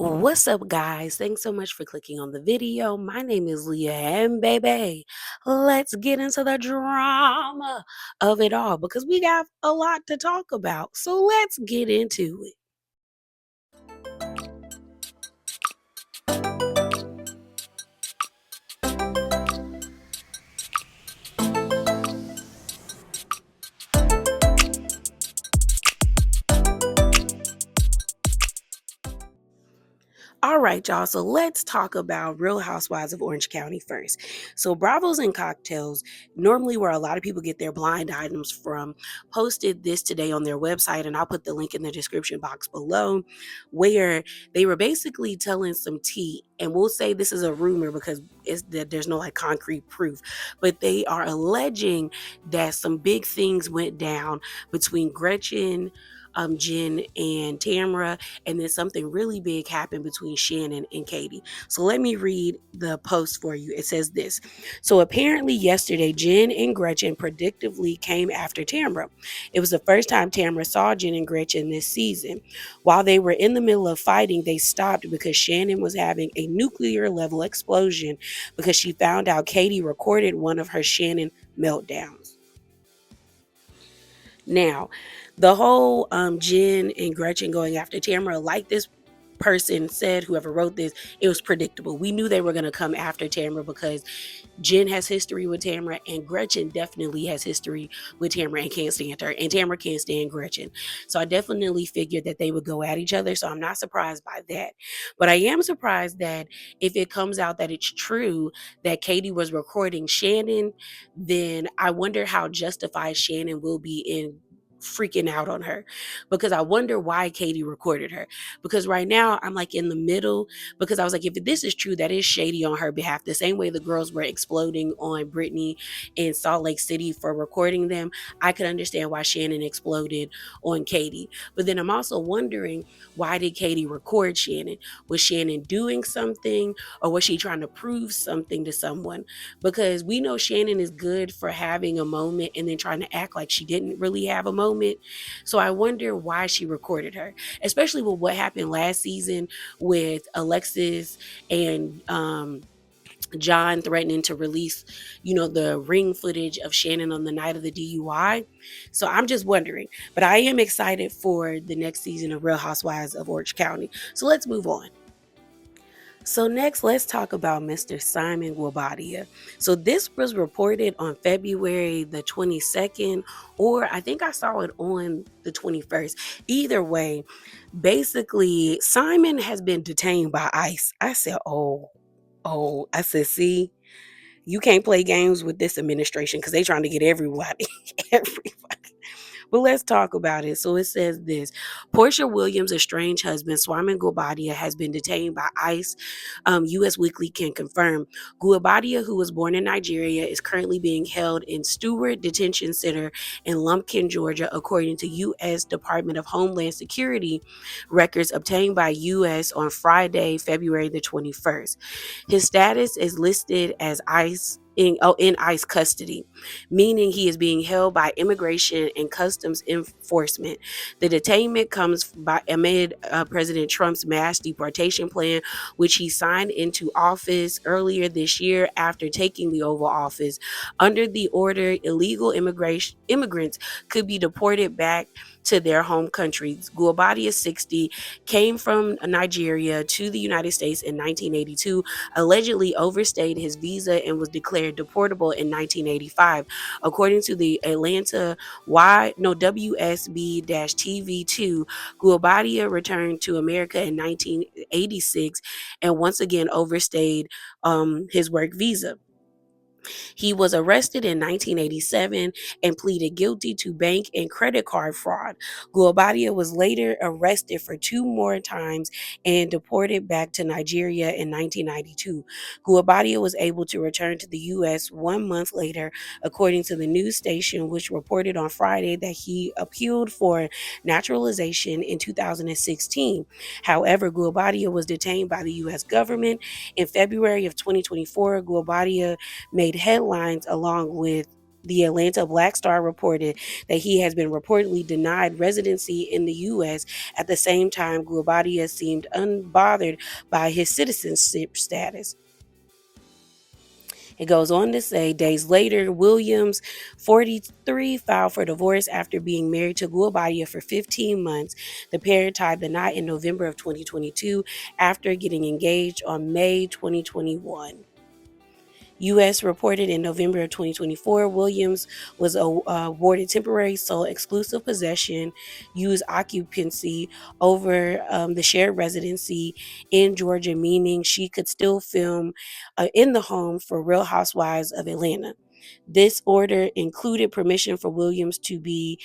What's up, guys? Thanks so much for clicking on the video. My name is Leah, and baby, let's get into the drama of it all because we got a lot to talk about. So let's get into it. All right, y'all. So let's talk about Real Housewives of Orange County first. So Bravos and Cocktails, normally where a lot of people get their blind items from, posted this today on their website, and I'll put the link in the description box below, where they were basically telling some tea. And we'll say this is a rumor because there's no like concrete proof, but they are alleging that some big things went down between Gretchen, Jen, and Tamra, and then something really big happened between Shannon and Katie. So let me read the post for you. It says this. So apparently yesterday, Jen and Gretchen predictably came after Tamra. It was the first time Tamra saw Jen and Gretchen this season. While they were in the middle of fighting, they stopped because Shannon was having a nuclear level explosion because she found out Katie recorded one of her Shannon meltdowns. Now, the whole Jen and Gretchen going after Tamara, like this person said, whoever wrote this, it was predictable. We knew they were going to come after Tamara because Jen has history with Tamara, and Gretchen definitely has history with Tamara and can't stand her, and Tamara can't stand Gretchen. So I definitely figured that they would go at each other. So I'm not surprised by that. But I am surprised that if it comes out that it's true that Katie was recording Shannon, then I wonder how justified Shannon will be in freaking out on her, because I wonder why Katie recorded her. Because right now I'm like in the middle, because I was like, if this is true, that is shady on her behalf. The same way the girls were exploding on Brittany in Salt Lake City for recording them, I could understand why Shannon exploded on Katie. But then I'm also wondering, why did Katie record Shannon? Was Shannon doing something, or was she trying to prove something to someone? Because we know Shannon is good for having a moment and then trying to act like she didn't really have a moment. So I wonder why she recorded her, especially with what happened last season with Alexis and John threatening to release, the ring footage of Shannon on the night of the DUI. So I'm just wondering, but I am excited for the next season of Real Housewives of Orange County. So let's move on. So next, let's talk about Mr. Simon Guobadia. So this was reported on February the 22nd, or I think I saw it on the 21st. Either way, basically, Simon has been detained by ICE. I said, I said, see, you can't play games with this administration because they're trying to get everybody, everybody. But let's talk about it. So it says this. Portia Williams' estranged husband, Simon Guobadia, has been detained by ICE. U.S. Weekly can confirm. Guobadia, who was born in Nigeria, is currently being held in Stewart Detention Center in Lumpkin, Georgia, according to U.S. Department of Homeland Security records obtained by U.S. on Friday, February the 21st. His status is listed as in ICE custody, meaning he is being held by Immigration and Customs Enforcement. The detainment comes amid President Trump's mass deportation plan, which he signed into office earlier this year after taking the Oval Office. Under the order, illegal immigrants could be deported back to their home countries. Guobadia, 60, came from Nigeria to the United States in 1982, allegedly overstayed his visa and was declared deportable in 1985. According to the Atlanta WSB-TV2, Guobadia returned to America in 1986 and once again overstayed his work visa. He was arrested in 1987 and pleaded guilty to bank and credit card fraud. Guobadia was later arrested for two more times and deported back to Nigeria in 1992. Guobadia was able to return to the U.S. 1 month later, according to the news station, which reported on Friday that he appealed for naturalization in 2016. However, Guobadia was detained by the U.S. government. In February of 2024, Guobadia made headlines along with The Atlanta Black Star reported that he has been reportedly denied residency in the U.S. At the same time, Guobadia seemed unbothered by his citizenship status. It goes on to say days later, Williams, 43, filed for divorce after being married to Guobadia for 15 months. The pair tied the knot in November of 2022 after getting engaged on May 2021. U.S. reported in November of 2024, Williams was awarded temporary sole exclusive possession, use occupancy over the shared residency in Georgia, meaning she could still film in the home for Real Housewives of Atlanta. This order included permission for Williams to be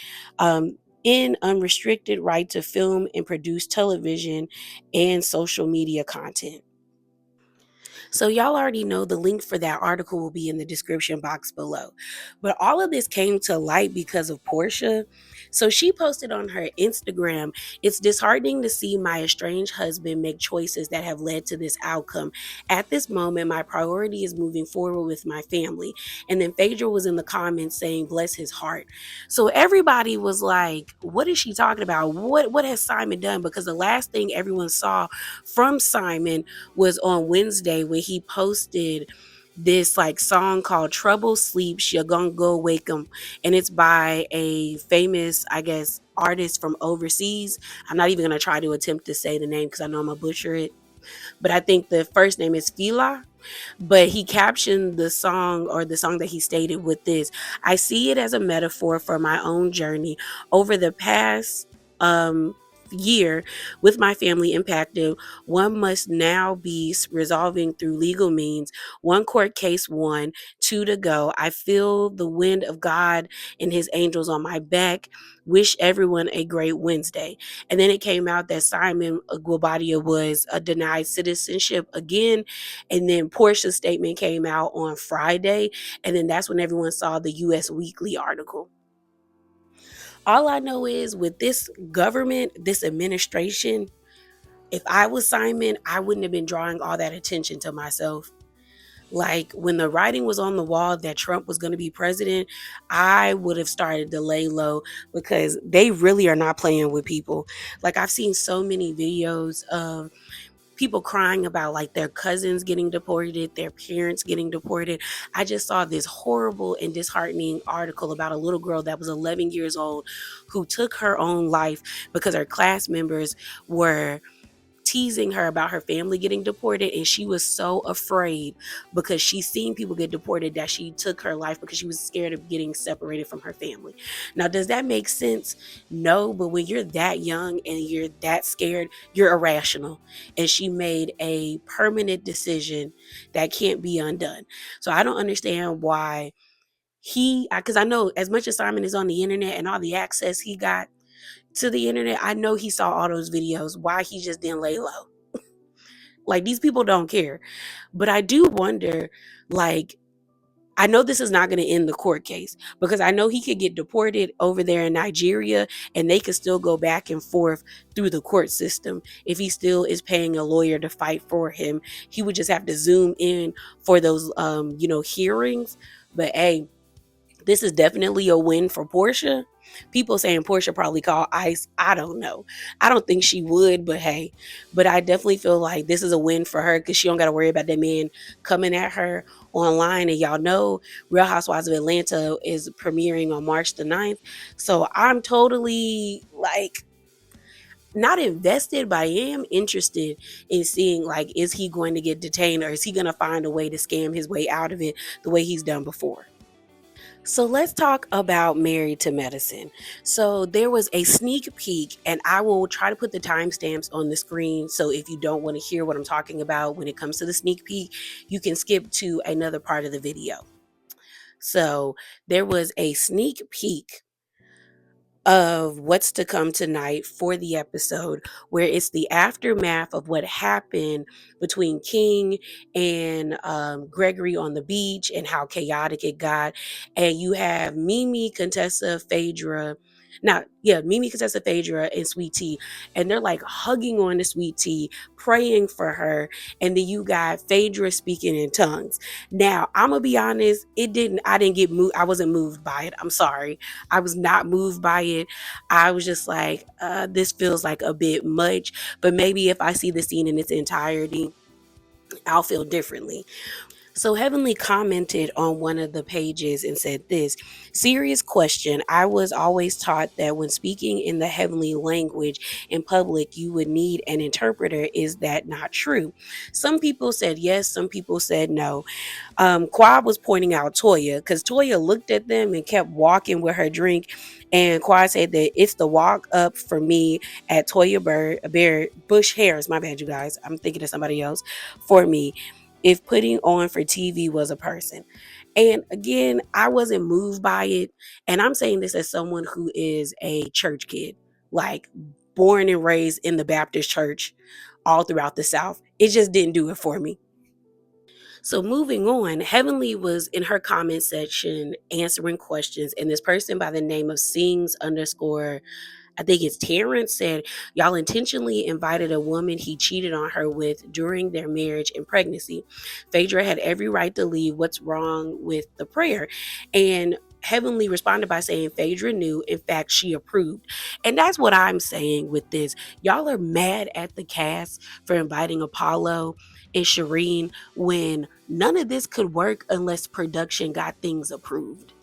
in unrestricted right to film and produce television and social media content. So y'all already know the link for that article will be in the description box below. But all of this came to light because of Portia. So she posted on her Instagram, "It's disheartening to see my estranged husband make choices that have led to this outcome. At this moment, my priority is moving forward with my family." And then Phaedra was in the comments saying, "Bless his heart." So everybody was like, what is she talking about? What has Simon done? Because the last thing everyone saw from Simon was on Wednesday when he posted this like song called Trouble Sleeps, You're Gonna Go Wake 'Em. And it's by a famous, I guess, artist from overseas. I'm not even gonna try to attempt to say the name because I know I'm gonna butcher it. But I think the first name is Fila, but he captioned the song, or the song that he stated, with this: "I see it as a metaphor for my own journey over the past year with my family impacted. One must now be resolving through legal means. One court case won, two to go. I feel the wind of God and his angels on my back. Wish everyone a great Wednesday." And then it came out that Simon Guobadia was denied citizenship again. And then Portia's statement came out on Friday. And then that's when everyone saw the US Weekly article. All I know is with this government, this administration, if I was Simon, I wouldn't have been drawing all that attention to myself. Like when the writing was on the wall that Trump was going to be president, I would have started to lay low because they really are not playing with people. Like I've seen so many videos of people crying about like their cousins getting deported, their parents getting deported. I just saw this horrible and disheartening article about a little girl that was 11 years old who took her own life because her class members were teasing her about her family getting deported, and she was so afraid because she's seen people get deported that she took her life because she was scared of getting separated from her family. Now, does that make sense? No, but when you're that young and you're that scared, you're irrational. And she made a permanent decision that can't be undone. So I don't understand why because I know as much as Simon is on the internet and all the access he got to the internet, I know he saw all those videos. Why he just didn't lay low? Like these people don't care. But I do wonder, like, I know this is not going to end the court case because I know he could get deported over there in Nigeria and they could still go back and forth through the court system. If he still is paying a lawyer to fight for him, he would just have to zoom in for those, hearings. But hey, this is definitely a win for Portia. People saying Portia probably called ICE. I don't know. I don't think she would, but hey. But I definitely feel like this is a win for her because she don't got to worry about that man coming at her online. And y'all know Real Housewives of Atlanta is premiering on March the 9th. So I'm totally like not invested, but I am interested in seeing like, is he going to get detained or is he going to find a way to scam his way out of it the way he's done before? So let's talk about Married to Medicine. So there was a sneak peek, and I will try to put the timestamps on the screen. So if you don't want to hear what I'm talking about when it comes to the sneak peek, you can skip to another part of the video. So there was a sneak peek of what's to come tonight for the episode where it's the aftermath of what happened between King and Gregory on the beach and how chaotic it got. And you have Mimi, Contessa, Phaedra, Now, yeah, Mimi Contessa Phaedra and Sweet Tea, and they're like hugging on the Sweet Tea, praying for her, and then you got Phaedra speaking in tongues. Now, I'm gonna be honest, I didn't get moved, I wasn't moved by it. I'm sorry. I was not moved by it. I was just like, this feels like a bit much, but maybe if I see the scene in its entirety, I'll feel differently. So Heavenly commented on one of the pages and said this: serious question. I was always taught that when speaking in the heavenly language in public, you would need an interpreter. Is that not true? Some people said yes, some people said no. Quad was pointing out Toya because Toya looked at them and kept walking with her drink. And Quad said that it's the walk up for me at Toya Bear Bush Harris. My bad, you guys. I'm thinking of somebody else for me. If putting on for TV was a person. And again, I wasn't moved by it. And I'm saying this as someone who is a church kid, like born and raised in the Baptist church all throughout the South. It just didn't do it for me. So moving on, Heavenly was in her comment section answering questions, and this person by the name of Sings underscore, I think it's Terrence, said, y'all intentionally invited a woman he cheated on her with during their marriage and pregnancy. Phaedra had every right to leave. What's wrong with the prayer? And Heavenly responded by saying Phaedra knew. In fact, she approved. And that's what I'm saying with this. Y'all are mad at the cast for inviting Apollo and Shireen when none of this could work unless production got things approved.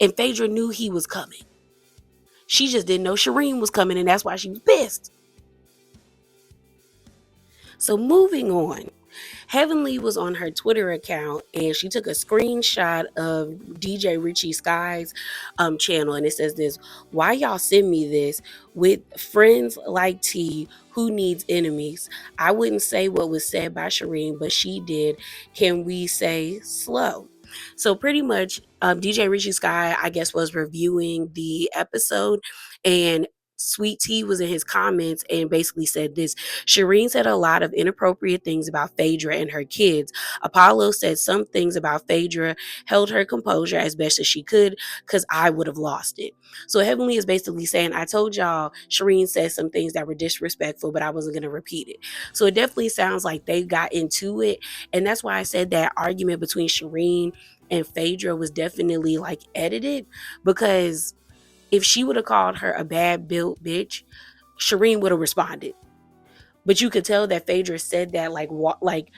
And Phaedra knew he was coming. She just didn't know Shireen was coming, and that's why she was pissed. So moving on, Heavenly was on her Twitter account and she took a screenshot of DJ Richie Sky's channel, and it says this: why y'all send me this with friends like T? Who needs enemies? I wouldn't say what was said by Shireen, but she did. Can we say slow? So pretty much DJ Richie Sky, I guess, was reviewing the episode, and Sweet Tea was in his comments and basically said this: Shireen said a lot of inappropriate things about Phaedra and her kids. Apollo said some things about Phaedra, held her composure as best as she could because I would have lost it. So Heavenly is basically saying, I told y'all Shireen said some things that were disrespectful, but I wasn't going to repeat it. So it definitely sounds like they got into it. And that's why I said that argument between Shireen and Phaedra was definitely like edited, because if she would have called her a bad built bitch, Shireen would have responded. But you could tell that Phaedra said that like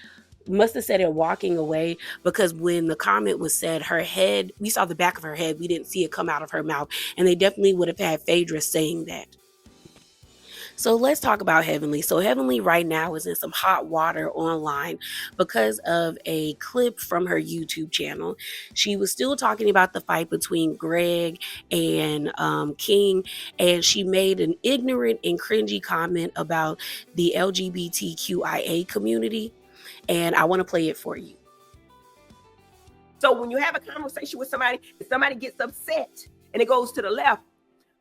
must have said it walking away, because when the comment was said, her head, we saw the back of her head, we didn't see it come out of her mouth, and they definitely would have had Phaedra saying that. So let's talk about Heavenly. So Heavenly right now is in some hot water online because of a clip from her YouTube channel. She was still talking about the fight between Greg and King, and she made an ignorant and cringy comment about the LGBTQIA community, and I want to play it for you. So when you have a conversation with somebody, if somebody gets upset and it goes to the left,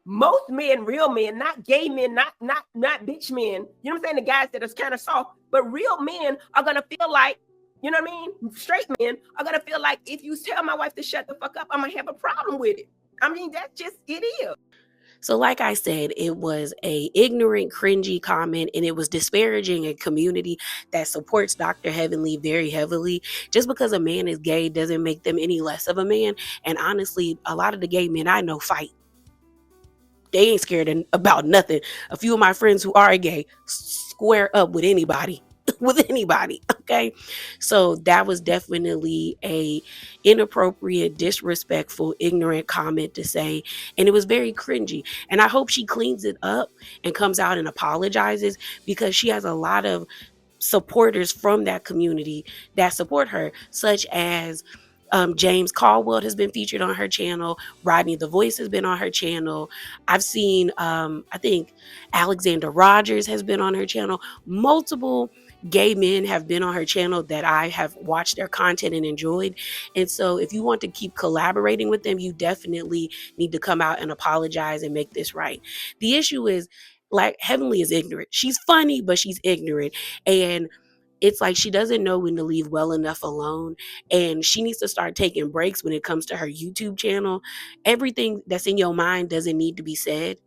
most men, real men, not gay men, not bitch men, you know what I'm saying? The guys that are kind of soft, but real men are gonna feel like, you know what I mean? Straight men are gonna feel like if you tell my wife to shut the fuck up, I'm gonna have a problem with it. I mean, that's just it is. So like I said, it was a ignorant, cringy comment, and it was disparaging a community that supports Dr. Heavenly very heavily. Just because a man is gay doesn't make them any less of a man. And honestly, a lot of the gay men I know fight. They ain't scared about nothing. A few of my friends who are gay square up with anybody. With anybody, okay? So that was definitely a inappropriate, disrespectful, ignorant comment to say, and it was very cringy. And I hope she cleans it up and comes out and apologizes, because she has a lot of supporters from that community that support her, such as James Caldwell has been featured on her channel. Rodney the Voice has been on her channel. I've seen, I think Alexander Rogers has been on her channel. Multiple gay men have been on her channel that I have watched their content and enjoyed. And so if you want to keep collaborating with them, you definitely need to come out and apologize and make this right. The issue is, like, Heavenly is ignorant. She's funny, but she's ignorant. And it's like she doesn't know when to leave well enough alone, and she needs to start taking breaks when it comes to her YouTube channel. Everything that's in your mind doesn't need to be said.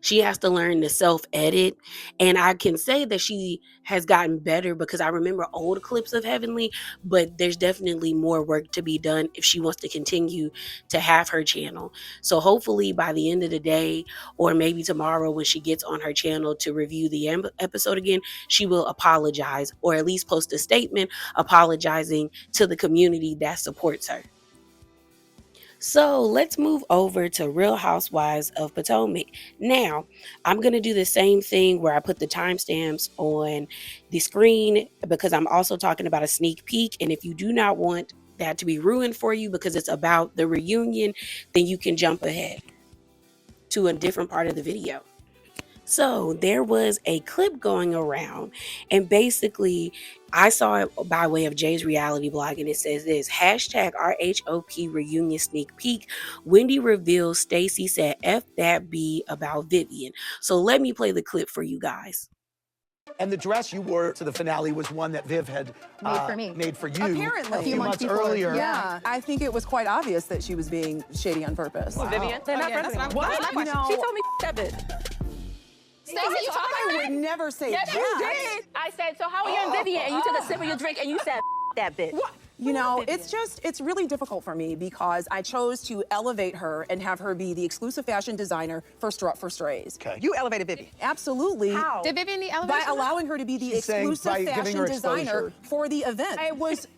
She has to learn to self-edit, and I can say that she has gotten better because I remember old clips of Heavenly, but there's definitely more work to be done if she wants to continue to have her channel. So hopefully by the end of the day, or maybe tomorrow when she gets on her channel to review the episode again, she will apologize, or at least post a statement apologizing to the community that supports her. So let's move over to Real Housewives of Potomac. Now, I'm going to do the same thing where I put the timestamps on the screen because I'm also talking about a sneak peek. And if you do not want that to be ruined for you because it's about the reunion, then you can jump ahead to a different part of the video. So there was a clip going around, and basically I saw it by way of Jay's reality blog, and it says this: hashtag RHOP reunion sneak peek. Wendy reveals Stacey said F that B about Vivian. So let me play the clip for you guys. And the dress you wore to the finale was one that Viv had made for you Apparently. a few months earlier. Yeah, I think it was quite obvious that she was being shady on purpose. Wow. Vivian? What? She told me that bitch. Stacey, I would never say yes, that. You did. I said, so how are you and Vivian? And you took a sip of your drink and you said that bitch. What? You know, it's really difficult for me because I chose to elevate her and have her be the exclusive fashion designer for Strays. Okay. You elevated Vivian. Absolutely. How? Did Vivian need elevation? By allowing her to be the She's saying exclusive by giving her fashion designer exposure. for the event. I was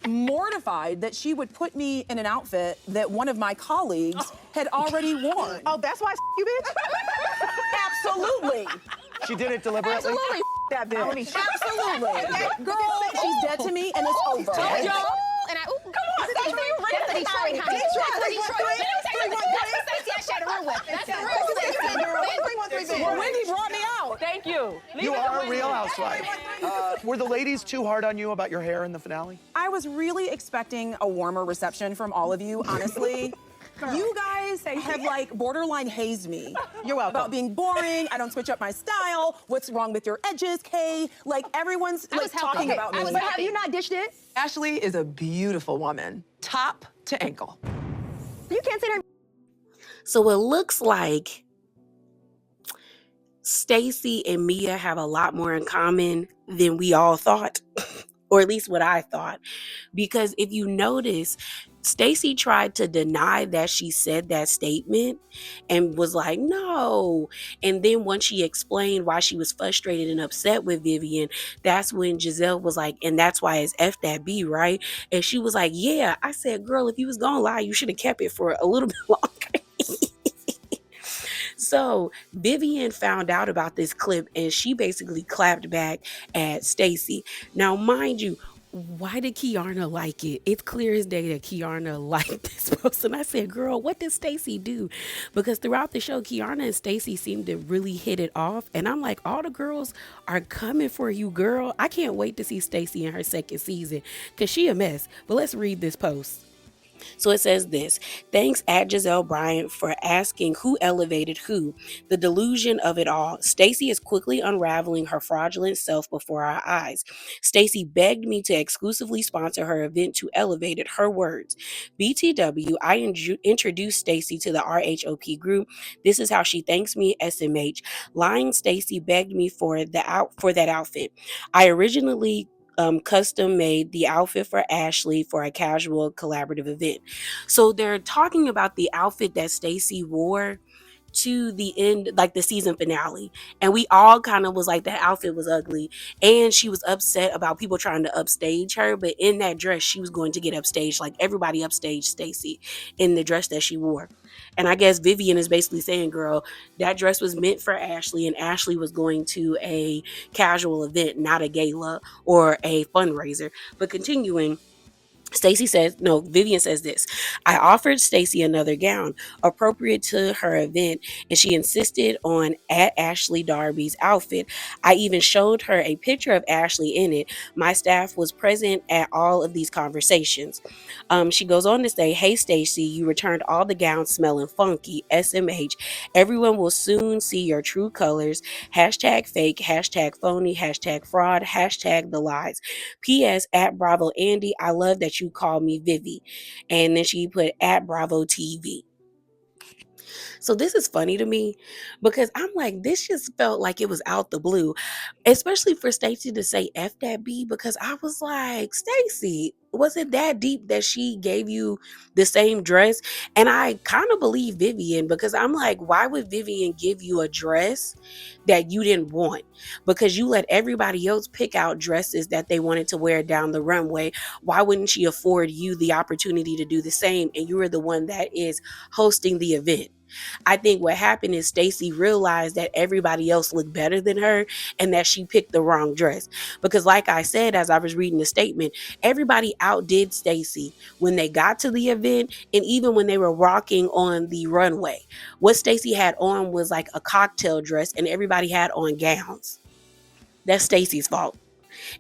mortified that she would put me in an outfit that one of my colleagues had already worn. Oh, that's why you bitch? Absolutely. She did it deliberately? Absolutely. That bitch. Absolutely. Girl, she's dead to me and it's over. Yo, and I, ooh, come on, that's the Detroit, honey. That's the Detroit. Stacey I shared a room with. That's the real Stacey. Well, Wendy brought me out. Thank you. You are a real housewife. Were the ladies too hard on you about your hair in the finale? I was really expecting a warmer reception from all of you, honestly. You guys have like borderline hazed me. You're welcome. About being boring, I don't switch up my style, what's wrong with your edges, Kay? Like everyone's like talking about me. But have you not dished it? Ashley is a beautiful woman, top to ankle. You can't say that. So it looks like Stacey and Mia have a lot more in common than we all thought, or at least what I thought. Because if you notice, Stacey tried to deny that she said that statement and was like, no. And then once she explained why she was frustrated and upset with Vivian, that's when Giselle was like, and that's why it's F that B, right? And she was like, yeah. I said, girl, if you was gonna lie, you should have kept it for a little bit longer. So Vivian found out about this clip and she basically clapped back at Stacey. Now, mind you, why did Kiarna like it? It's clear as day that Kiarna liked this post. And I said, girl, what did Stacey do? Because throughout the show, Kiarna and Stacey seemed to really hit it off. And I'm like, all the girls are coming for you, girl. I can't wait to see Stacey in her second season because she a mess. But let's read this post. So it says this: thanks at Giselle Bryant for asking who elevated who. The delusion of it all. Stacey is quickly unraveling her fraudulent self before our eyes. Stacey begged me to exclusively sponsor her event to elevate it. Her words. BTW, I introduced Stacey to the RHOP group. This is how she thanks me, SMH. Lying Stacey begged me for that outfit. I originally custom made the outfit for Ashley for a casual collaborative event. So they're talking about the outfit that Stacey wore to the end, like the season finale. And we all kind of was like, that outfit was ugly. And she was upset about people trying to upstage her. But in that dress, she was going to get upstaged. Like everybody upstaged Stacey in the dress that she wore. And I guess Vivian is basically saying, girl, that dress was meant for Ashley, and Ashley was going to a casual event, not a gala or a fundraiser. But continuing, Vivian says this. I offered Stacy another gown appropriate to her event, and she insisted on at Ashley Darby's outfit. I even showed her a picture of Ashley in it. My staff was present at all of these conversations. She goes on to say, hey, Stacy, you returned all the gowns smelling funky. SMH. Everyone will soon see your true colors. Hashtag fake, hashtag phony, hashtag fraud, hashtag the lies. P.S. at Bravo Andy, I love that you call me Vivi. And then she put at Bravo TV. So this is funny to me because I'm like, this just felt like it was out the blue, especially for Stacey to say F that B, because I was like, Stacey, was it that deep that she gave you the same dress? And I kind of believe Vivian, because I'm like, why would Vivian give you a dress that you didn't want? Because you let everybody else pick out dresses that they wanted to wear down the runway. Why wouldn't she afford you the opportunity to do the same? And you are the one that is hosting the event. I think what happened is Stacey realized that everybody else looked better than her and that she picked the wrong dress. Because like I said, as I was reading the statement, everybody outdid Stacey when they got to the event and even when they were walking on the runway. What Stacey had on was like a cocktail dress and everybody had on gowns. That's Stacey's fault.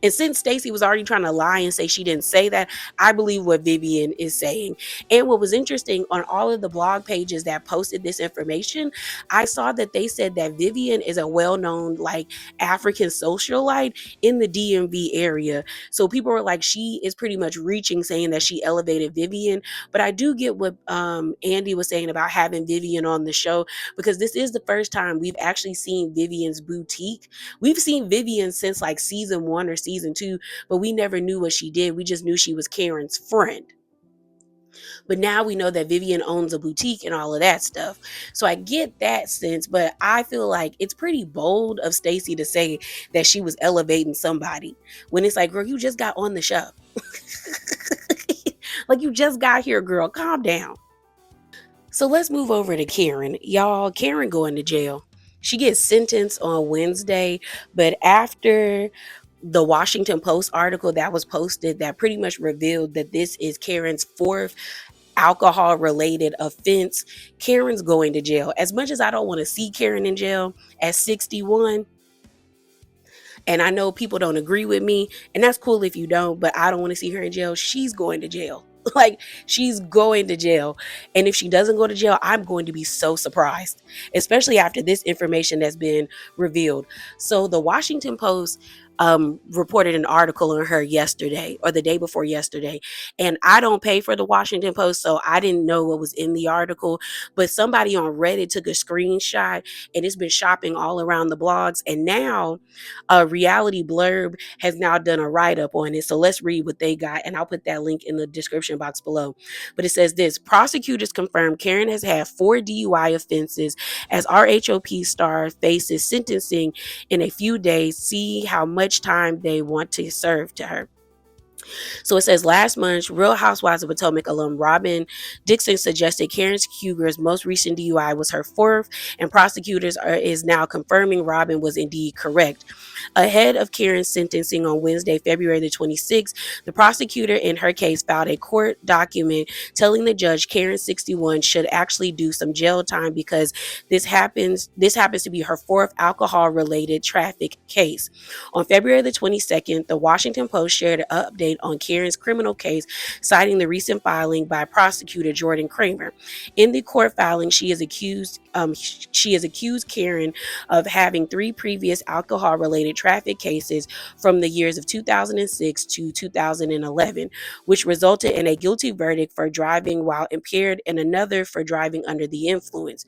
And since Stacey was already trying to lie and say she didn't say that, I believe what Vivian is saying. And what was interesting, on all of the blog pages that posted this information, I saw that they said that Vivian is a well-known like African socialite in the DMV area. So people were like, she is pretty much reaching, saying that she elevated Vivian. But I do get what Andy was saying about having Vivian on the show, because this is the first time we've actually seen Vivian's boutique. We've seen Vivian since like season 1 or season 2, but we never knew what she did. We just knew she was Karen's friend. But now we know that Vivian owns a boutique and all of that stuff. So I get that sense, but I feel like it's pretty bold of Stacey to say that she was elevating somebody when it's like, girl, you just got on the show. Like, you just got here, girl. Calm down. So let's move over to Karen. Y'all, Karen going to jail. She gets sentenced on Wednesday, but after the Washington Post article that was posted that pretty much revealed that this is Karen's 4th alcohol related offense, Karen's going to jail. As much as I don't want to see Karen in jail at 61, and I know people don't agree with me, and that's cool if you don't, but I don't want to see her in jail. She's going to jail. Like, she's going to jail. And if she doesn't go to jail, I'm going to be so surprised, especially after this information that's been revealed. So the Washington Post reported an article on her yesterday or the day before yesterday. And I don't pay for the Washington Post, so I didn't know what was in the article. But somebody on Reddit took a screenshot and it's been shopping all around the blogs. And now Reality Blurb has now done a write-up on it. So let's read what they got. And I'll put that link in the description box below. But it says this: prosecutors confirmed Karen has had 4 DUI offenses as RHOP star faces sentencing in a few days. See how much time they want to serve to her. So it says, last month, Real Housewives of Potomac alum Robin Dixon suggested Karen Huger's most recent DUI was her 4th, and prosecutors is now confirming Robin was indeed correct. Ahead of Karen's sentencing on Wednesday, February the 26th, the prosecutor in her case filed a court document telling the judge Karen 61 should actually do some jail time because this happens to be her 4th alcohol-related traffic case. On February the 22nd, the Washington Post shared an update on Karen's criminal case, citing the recent filing by prosecutor Jordan Kramer. In the court filing, she has accused Karen of having 3 previous alcohol-related traffic cases from the years of 2006 to 2011, which resulted in a guilty verdict for driving while impaired and another for driving under the influence.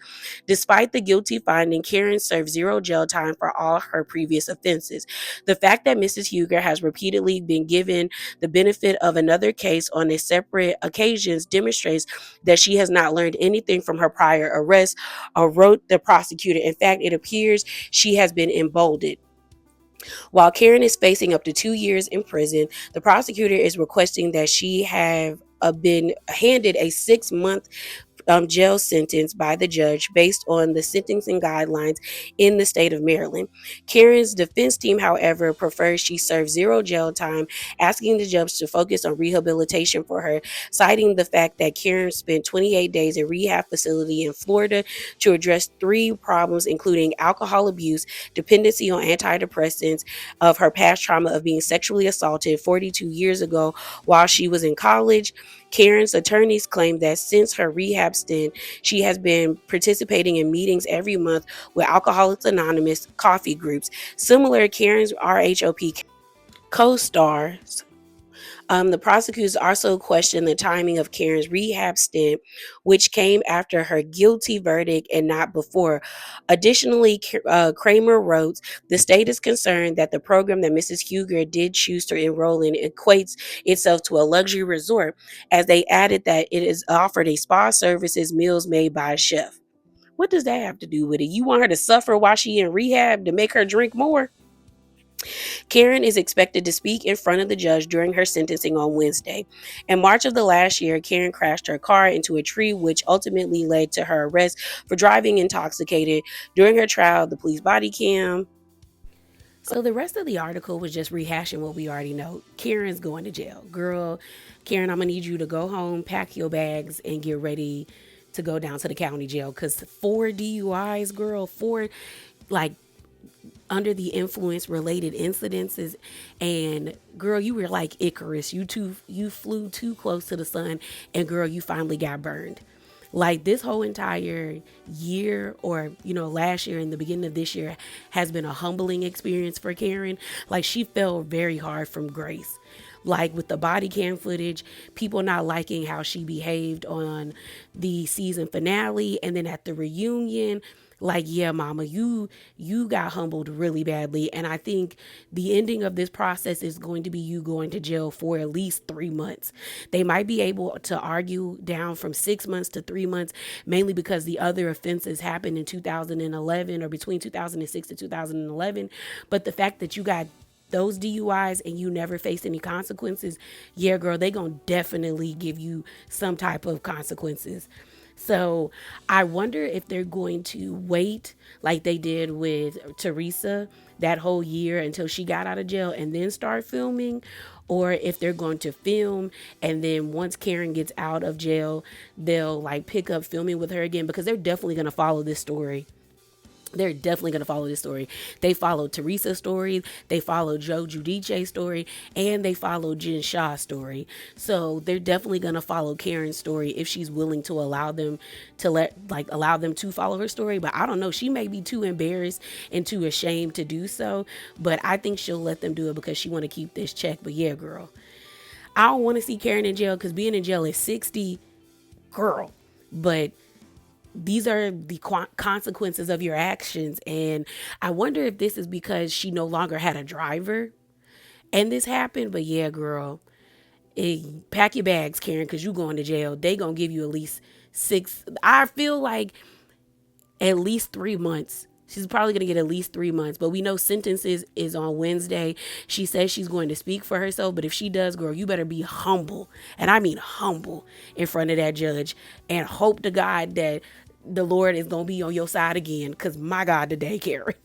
Despite the guilty finding, Karen served 0 jail time for all her previous offenses. The fact that Mrs. Huger has repeatedly been given the benefit of another case on a separate occasions demonstrates that she has not learned anything from her prior arrests, wrote the prosecutor. In fact, it appears she has been emboldened. While Karen is facing up to 2 years in prison, the prosecutor is requesting that she have been handed a 6-month jail sentence by the judge based on the sentencing guidelines in the state of Maryland. Karen's defense team, however, prefers she serve 0 jail time, asking the judge to focus on rehabilitation for her, citing the fact that Karen spent 28 days in a rehab facility in Florida to address 3 problems, including alcohol abuse, dependency on antidepressants, of her past trauma of being sexually assaulted 42 years ago while she was in college. Karen's attorneys claim that since her rehab stint, she has been participating in meetings every month with Alcoholics Anonymous coffee groups. Similar to Karen's RHOP co-stars, the prosecutors also questioned the timing of Karen's rehab stint, which came after her guilty verdict and not before. Additionally, Kramer wrote, "The state is concerned that the program that Mrs. Huger did choose to enroll in equates itself to a luxury resort, as they added that it is offered a spa services, meals made by a chef." What does that have to do with it? You want her to suffer while she in rehab to make her drink more? Karen is expected to speak in front of the judge during her sentencing on Wednesday. In March of the last year, Karen crashed her car into a tree, which ultimately led to her arrest for driving intoxicated. During her trial, the police body cam. So the rest of the article was just rehashing what we already know. Karen's going to jail. Girl, Karen, I'm going to need you to go home, pack your bags, and get ready to go down to the county jail. Because 4 DUIs, girl, 4, like, under the influence related incidences, and girl, you were like Icarus. You flew too close to the sun, and girl, you finally got burned. Like, this whole entire year, or last year and the beginning of this year, has been a humbling experience for Karen. Like, she fell very hard from grace. Like, with the body cam footage, people not liking how she behaved on the season finale, and then at the reunion. Like, yeah, mama, you got humbled really badly. And I think the ending of this process is going to be you going to jail for at least 3 months. They might be able to argue down from 6 months to 3 months, mainly because the other offenses happened in 2011, or between 2006 and 2011. But the fact that you got those DUIs and you never faced any consequences, yeah, girl, they gonna definitely give you some type of consequences. So I wonder if they're going to wait like they did with Teresa that whole year until she got out of jail and then start filming, or if they're going to film and then once Karen gets out of jail, they'll like pick up filming with her again, because they're definitely going to follow this story. They're definitely going to follow this story. They followed Teresa's story, they followed Joe Giudice's story, and they followed Jen Shah's story. So they're definitely going to follow Karen's story if she's willing to allow them to follow her story. But I don't know, she may be too embarrassed and too ashamed to do so. But I think she'll let them do it because she want to keep this check. But yeah, girl, I don't want to see Karen in jail, because being in jail is 60, girl. But these are the consequences of your actions. And I wonder if this is because she no longer had a driver and this happened. But yeah, girl, pack your bags, Karen, because you going to jail. They gonna give you at least 6, I feel like at least 3 months. She's probably going to get at least 3 months, but we know sentences is on Wednesday. She says she's going to speak for herself, but if she does, girl, you better be humble. And I mean humble in front of that judge, and hope to God that the Lord is going to be on your side again, because my God, today, Karen.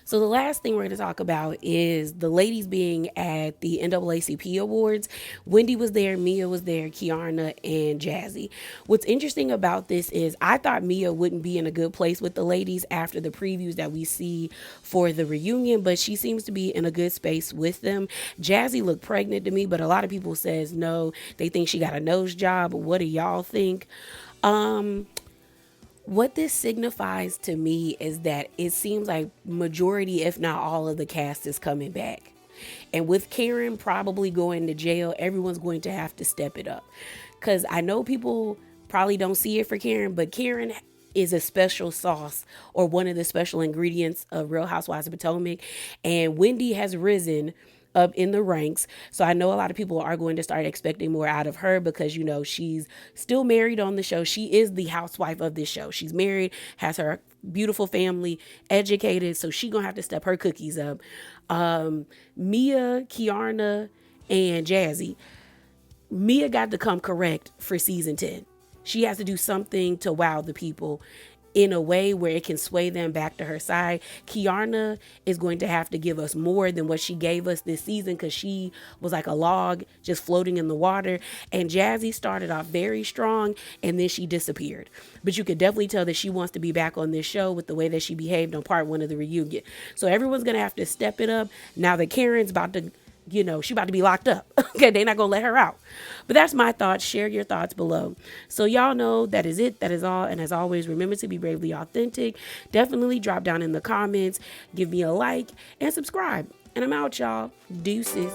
So the last thing we're going to talk about is the ladies being at the NAACP Awards. Wendy was there, Mia was there, Kiarna, and Jazzy. What's interesting about this is I thought Mia wouldn't be in a good place with the ladies after the previews that we see for the reunion, but she seems to be in a good space with them. Jazzy looked pregnant to me, but a lot of people says no, they think she got a nose job. What do y'all think? What this signifies to me is that it seems like majority, if not all, of the cast is coming back. And with Karen probably going to jail, everyone's going to have to step it up. Because I know people probably don't see it for Karen, but Karen is a special sauce, or one of the special ingredients of Real Housewives of Potomac. And Wendy has risen up in the ranks. So I know a lot of people are going to start expecting more out of her, because, she's still married on the show. She is the housewife of this show. She's married, has her beautiful family, educated. So she gonna have to step her cookies up. Mia, Kiarna, and Jazzy. Mia got to come correct for season 10. She has to do something to wow the people in a way where it can sway them back to her side. Kiana is going to have to give us more than what she gave us this season, because she was like a log just floating in the water. And Jazzy started off very strong and then she disappeared. But you could definitely tell that she wants to be back on this show with the way that she behaved on part 1 of the reunion. So everyone's going to have to step it up now that Karen's about to, she about to be locked up. Okay, they're not going to let her out. But that's my thoughts. Share your thoughts below. So y'all know that is it. That is all. And as always, remember to be bravely authentic. Definitely drop down in the comments. Give me a like and subscribe. And I'm out, y'all. Deuces.